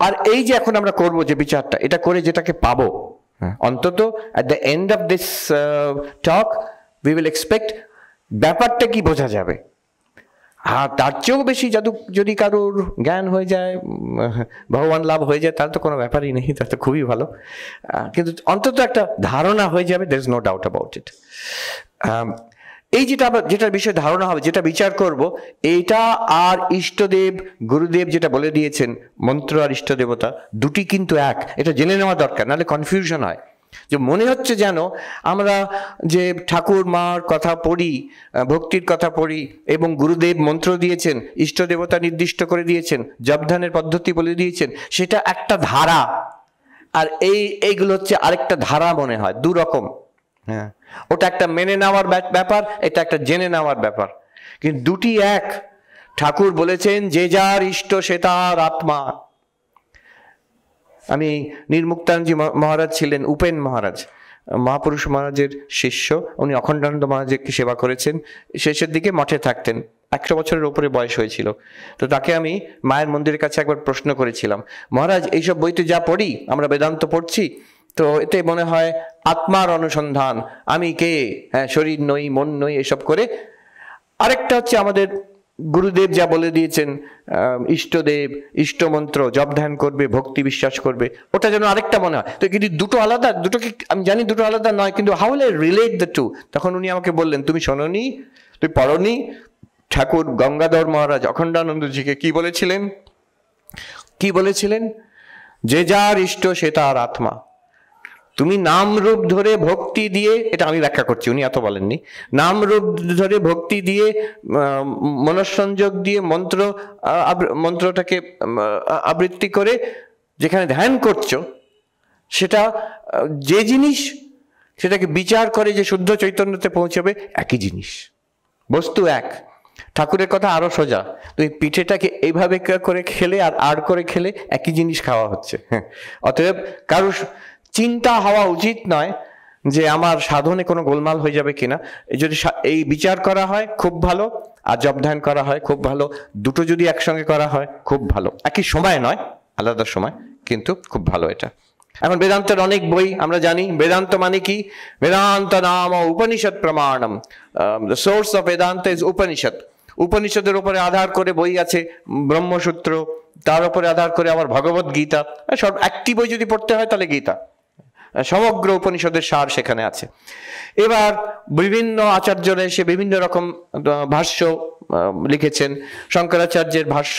আর এই যে এখন আমরা করব যে বিচারটা, এটা করে যেটাকে পাবো, অন্তত at the end of this talk we will expect ব্যাপারটা কি বোঝা যাবে। আর তার চেয়েও বেশি যদি কারোর জ্ঞান হয়ে যায়, ভগবান লাভ হয়ে যায়, তার তো কোনো ব্যাপারই নেই, তার তো খুবই ভালো। কিন্তু অন্তত একটা ধারণা হয়ে যাবে, there is no doubt about it। এই যেটার বিষয়ে ধারণা হবে, যেটা বিচার করব, এইটা আর ইষ্টদেব গুরুদেব যেটা বলে দিয়েছেন, মন্ত্র আর ইষ্ট দেবতা দুটি কিন্তু এক, এটা জেনে নেওয়া দরকার, নাহলে কনফিউশন হয়। যে মনে হচ্ছে যেন আমরা যে ঠাকুর মার কথা পড়ি, ভক্তির কথা পড়ি, এবং গুরুদেব মন্ত্র দিয়েছেন, ইষ্ট দেবতা নির্দিষ্ট করে দিয়েছেন, জপধ্যানের পদ্ধতি বলে দিয়েছেন, সেটা একটা ধারা, আর এইগুলো হচ্ছে আরেকটা ধারা মনে হয়, দু রকম। হ্যাঁ, ওটা একটা মেনে নেওয়ার ব্যাপার, এটা একটা জেনে নেওয়ার ব্যাপার, কিন্তু দুটি এক। ঠাকুর বলেছেন যে যার ইষ্ট সে তার আত্মা। আমি নির্মুক্তানন্দজি মহারাজ ছিলেন, উপেন মহারাজ, মহাপুরুষ মহারাজের শিষ্য, উনি অখণ্ডানন্দ মহারাজকে সেবা করেছেন, শেষের দিকে মঠে থাকতেন, 100 বছরের ওপরে বয়স হয়েছিল। তো তাকে আমি মায়ের মন্দিরের কাছে একবার প্রশ্ন করেছিলাম, মহারাজ এইসব বইতে যা পড়ি, আমরা বেদান্ত পড়ছি, তো এতে মনে হয় আত্মার অনুসন্ধান, আমি কে, হ্যাঁ শরীর নই, মন নই, এসব করে। আরেকটা হচ্ছে আমাদের গুরুদেব যা বলে দিয়েছেন, ইষ্টদেব, ইষ্টমন্ত্র, জপ ধ্যান করবে, ভক্তি বিশ্বাস করবে, ওটা যেন আরেকটা মনে হয়। তো কিন্তু দুটো আলাদা, দুটো কি আমি জানি দুটো আলাদা নয়, কিন্তু how will I relate the two? তখন উনি আমাকে বললেন, তুমি শোনোনি, তুমি পড়নি, ঠাকুর গঙ্গাধর মহারাজ অখণ্ডানন্দজিকে কি বলেছিলেন? যে যার ইষ্ট সে তার আত্মা। তুমি নাম রূপ ধরে ভক্তি দিয়ে, এটা আমি ব্যাখ্যা করছি, উনি এত বলেননি, নাম রূপ ধরে ভক্তি দিয়ে, মনঃসংযোগ দিয়ে মন্ত্রটাকে আবৃত্তি করে যেখানে ধ্যান করছো, সেটা যে জিনিস, সেটাকে বিচার করে যে শুদ্ধ চৈতন্যতে পৌঁছাবে, একই জিনিস, বস্তু এক। ঠাকুরের কথা আরো সোজা, তুমি পিঠেটাকে এইভাবে করে খেলে আর আড় করে খেলে একই জিনিস খাওয়া হচ্ছে। অতএব কারো চিন্তা হওয়া উচিত নয় যে আমার সাধনে কোনো গোলমাল হয়ে যাবে কিনা। যদি এই বিচার করা হয় খুব ভালো, আর জপ ধ্যান করা হয় খুব ভালো, দুটো যদি একসঙ্গে করা হয় খুব ভালো, একই সময় নয়, আলাদা সময়, কিন্তু খুব ভালো এটা। এখন বেদান্তের অনেক বই আমরা জানি। বেদান্ত মানে কি? বেদান্ত নাম উপনিষদ প্রমাণম, the source of Vedanta is Upanishad. উপনিষদের উপরে আধার করে বই আছে ব্রহ্মসূত্র, তার উপরে আধার করে আবার ভগবত গীতা, সব একটি বই যদি পড়তে হয় তাহলে গীতা, সমগ্র উপনিষদের সার সেখানে আছে। এবার বিভিন্ন আচার্যরা এসে বিভিন্ন রকম ভাষ্য লিখেছেন। শঙ্করাচার্যের ভাষ্য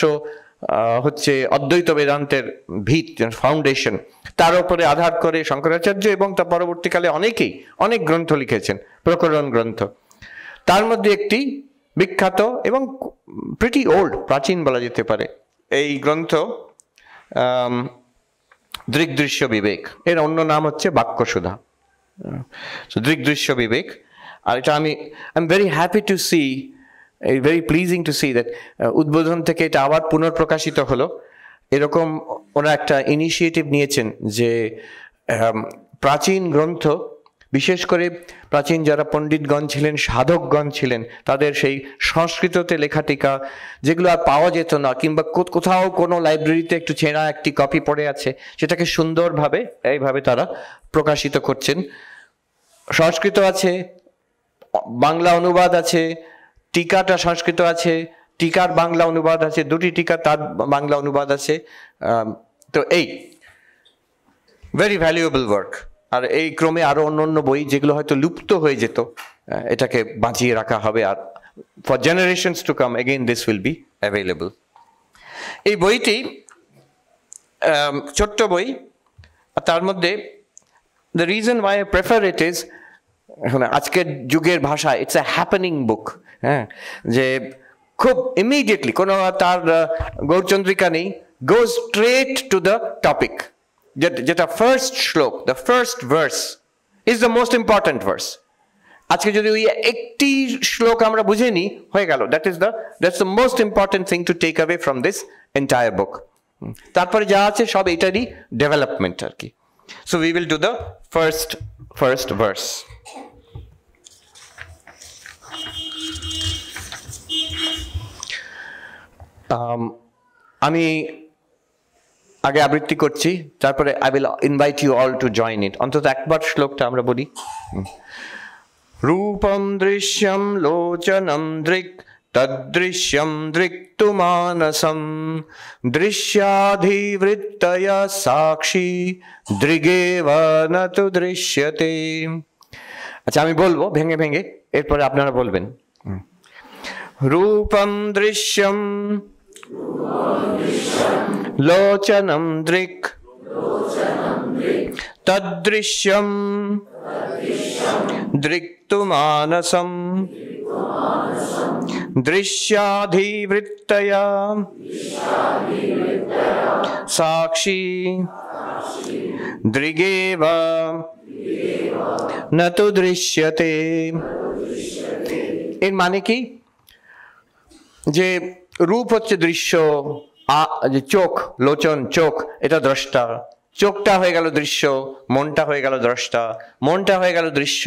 হচ্ছে অদ্বৈত বেদান্তের ভিত, ফাউন্ডেশন। তার উপরে আধার করে শঙ্করাচার্য এবং তার পরবর্তীকালে অনেকেই অনেক গ্রন্থ লিখেছেন, প্রকরণ গ্রন্থ। তার মধ্যে একটি বিখ্যাত এবং প্রিটি ওল্ড, প্রাচীন বলা যেতে পারে, এই গ্রন্থ দৃগ্দৃশ্য বিবেক, এর অন্য নাম হচ্ছে বাক্যসুধা। দৃগ্দৃশ্য বিবেক। আর এটা I am very happy to see, very pleasing to see that উদ্বোধন থেকে এটা আবার পুনর্প্রকাশিত হলো। এরকম ওরা একটা ইনিশিয়েটিভ নিয়েছেন যে প্রাচীন গ্রন্থ, বিশেষ করে প্রাচীন যারা পণ্ডিতগণ ছিলেন, সাধকগণ ছিলেন, তাদের সেই সংস্কৃততে লেখা টিকা যেগুলো আর পাওয়া যেত না, কিংবা কোথাও কোনো লাইব্রেরিতে একটু ছেঁড়া একটি কপি পড়ে আছে, সেটাকে সুন্দরভাবে এইভাবে তারা প্রকাশিত করছেন। সংস্কৃত আছে, বাংলা অনুবাদ আছে, টিকাটা সংস্কৃত আছে, টিকার বাংলা অনুবাদ আছে, দুটি টিকা তার বাংলা অনুবাদ আছে। তো এই ভেরি ভ্যালুয়েবল ওয়ার্ক। আর এই ক্রমে আরো অন্য বই যেগুলো হয়তো লুপ্ত হয়ে যেত, এটাকে বাঁচিয়ে রাখা হবে, আর for generations to come again this will be available. এই বইটি ছোট্ট বই, তার মধ্যে the reason why I prefer it is, এখন আজকের যুগের ভাষায় ইটস এ হ্যাপেনিং বুক। হ্যাঁ, যে খুব ইমিডিয়েটলি কোনো তার গৌরচন্দ্রিকা নেই, go straight to the topic. যেটা ফার্স্ট শ্লোক, the first verse is the most important verse. আজকে যদি ওই একটি শ্লোক আমরা বুঝে নিই, হয়ে গেল। That's the most important thing to take away from this entire book. তারপরে যা আছে সব এটারই ডেভেলপমেন্ট আর কি। So we will do the first verse. আগে আবৃত্তি করছি, তারপরে I will invite you all to join it. অন্তত একবার শ্লোকটা আমরা বলি। রূপম দৃশ্যম লোচনম দৃক তদৃশ্যম দৃক্তু মানসম দৃশ্যাধিবৃত্তয় সাক্ষী দৃগেব ন তু দৃশ্যতে। আচ্ছা, আমি বলবো ভেঙে ভেঙে, এরপরে আপনারা বলবেন। রূপম দৃশ্যম লোচনম দৃক তদৃশ্যম দৃক্তু মানসম দৃশ্যাধিবৃত্তয় সাক্ষী দৃগেব ন তু দৃশ্যতে। এর মানে কি? যে রূপ হচ্ছে দৃশ্য, যে চোখ, লোচন চোখ, এটা দ্রষ্টা, চোখটা হয়ে গেল দৃশ্য, মনটা হয়ে গেল দ্রষ্টা, মনটা হয়ে গেল দৃশ্য,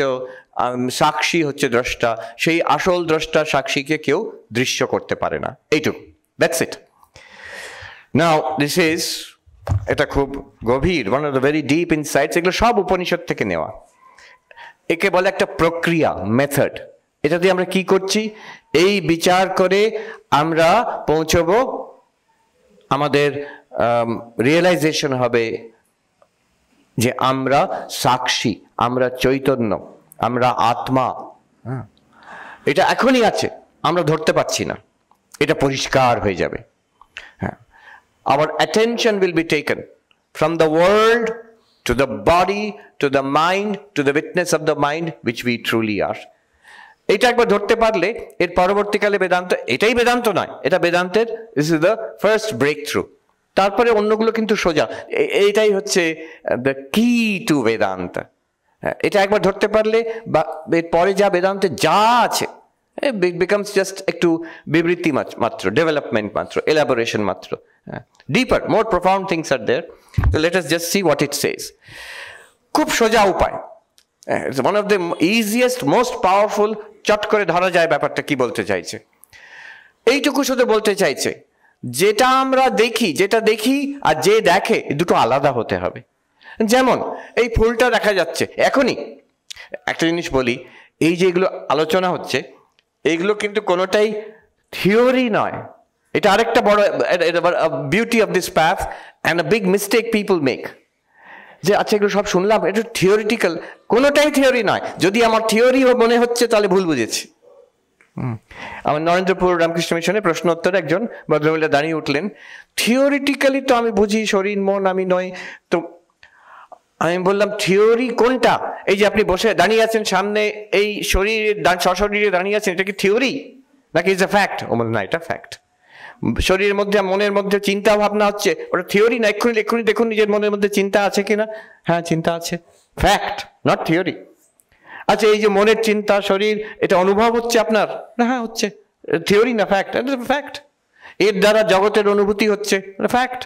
সাক্ষী হচ্ছে দ্রষ্টা। সেই আসল দ্রষ্টা সাক্ষীকে কেউ দৃশ্য করতে পারে না, এইটুকু, that's it. Now this is, এটা খুব গভীর, one of the very deep insights. এগুলো সব উপনিষদ থেকে নেওয়া। একে বলে একটা প্রক্রিয়া, মেথড। এটা দিয়ে আমরা কি করছি? এই বিচার করে আমরা পৌঁছবো, আমাদের রিয়েলাইজেশন হবে যে আমরা সাক্ষী, আমরা চৈতন্য, আমরা আত্মা। এটা এখনই আছে, আমরা ধরতে পারছি না, এটা পরিষ্কার হয়ে যাবে। হ্যাঁ, our attention will be taken from the world to the body to the mind to the witness of the mind which we truly are. এটা একবার ধরতে পারলে এর পরবর্তীকালে বেদান্ত, এটাই বেদান্ত নয়, এটা বেদান্তের this is the first breakthrough. তারপরে অন্যগুলো কিন্তু সোজা। এইটাই হচ্ছে দ্য কি টু বেদান্ত। এটা একবার ধরতে পারলে বা এর পরে যা বেদান্তে যা আছে, বিকামস জাস্ট একটু বিবৃতি মাত্র, ডেভেলপমেন্ট মাত্র, এলাবোরেশন মাত্র। ডিপার, মোর profound things are there. So let us just see what it says. খুব সোজা উপায়, it's one of the easiest, most powerful, চট করে ধরা যায় ব্যাপারটা কি বলতে চাইছে। এইটুকু শুধু বলতে চাইছে, যেটা আমরা দেখি, যেটা দেখি আর যে দেখে, দুটো আলাদা হতে হবে। যেমন এই ফুলটা দেখা যাচ্ছে এখনই। একটা জিনিস বলি, এই যে এগুলো আলোচনা হচ্ছে, এইগুলো কিন্তু কোনোটাই থিওরি নয়। এটা আরেকটা বড় beauty of this path and a big mistake people make, যে আচ্ছা এগুলো সব শুনলাম, এটা থিওরিটিক্যাল। কোনোটাই থিওরি নয়। যদি আমার থিওরি মনে হচ্ছে তাহলে ভুল বুঝেছি। আমার নরেন্দ্রপুর রামকৃষ্ণ মিশনে প্রশ্ন উত্তরে একজন ভদ্রমহিলা দাঁড়িয়ে উঠলেন, থিওরিটিক্যালি তো আমি বুঝি শরীর মন আমি নই। তো আমি বললাম, থিওরি কোনটা? এই যে আপনি বসে দাঁড়িয়ে আছেন সামনে, এই শরীর সশরীরে দাঁড়িয়ে আছেন, এটা কি থিওরি নাকি ইজ এ ফ্যাক্ট? ও বলল না, এটা ফ্যাক্ট। শরীরের মধ্যে, মনের মধ্যে চিন্তা ভাবনা হচ্ছে, ওটা থিওরি না। এক্ষুনি দেখুন নিজের মনের মধ্যে চিন্তা আছে কিনা। হ্যাঁ, চিন্তা আছে, ফ্যাক্ট, নট থিওরি। আচ্ছা, এই যে মনের চিন্তা, শরীর, এটা অনুভব হচ্ছে আপনার? না, হ্যাঁ হচ্ছে, থিওরি না ফ্যাক্ট? ফ্যাক্ট। এর দ্বারা জগতের অনুভূতি হচ্ছে, ফ্যাক্ট।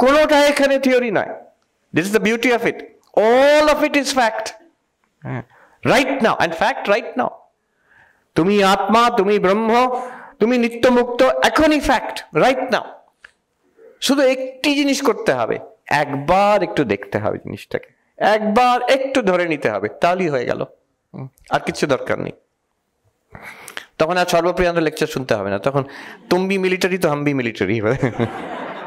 কোনোটা এখানে থিওরি নয়। This is the beauty of it, all of it is fact, right now, and fact right now. তুমি আত্মা, তুমি ব্রহ্ম, তুমি নিত্যমুক্ত, এখনই ফ্যাক্ট, রাইট নাও। শুধু একটি জিনিস করতে হবে, একবার একটু দেখতে হবে জিনিসটাকে, একবার একটু ধরে নিতে হবে, তাহলেই হয়ে গেল। আর কিছু দরকার নেই। তখন আর সর্বপ্রিয়ান্ত লেকচার শুনতে হবে না, তখন তুমি মিলিটারি তো হাম ভি মিলিটারি।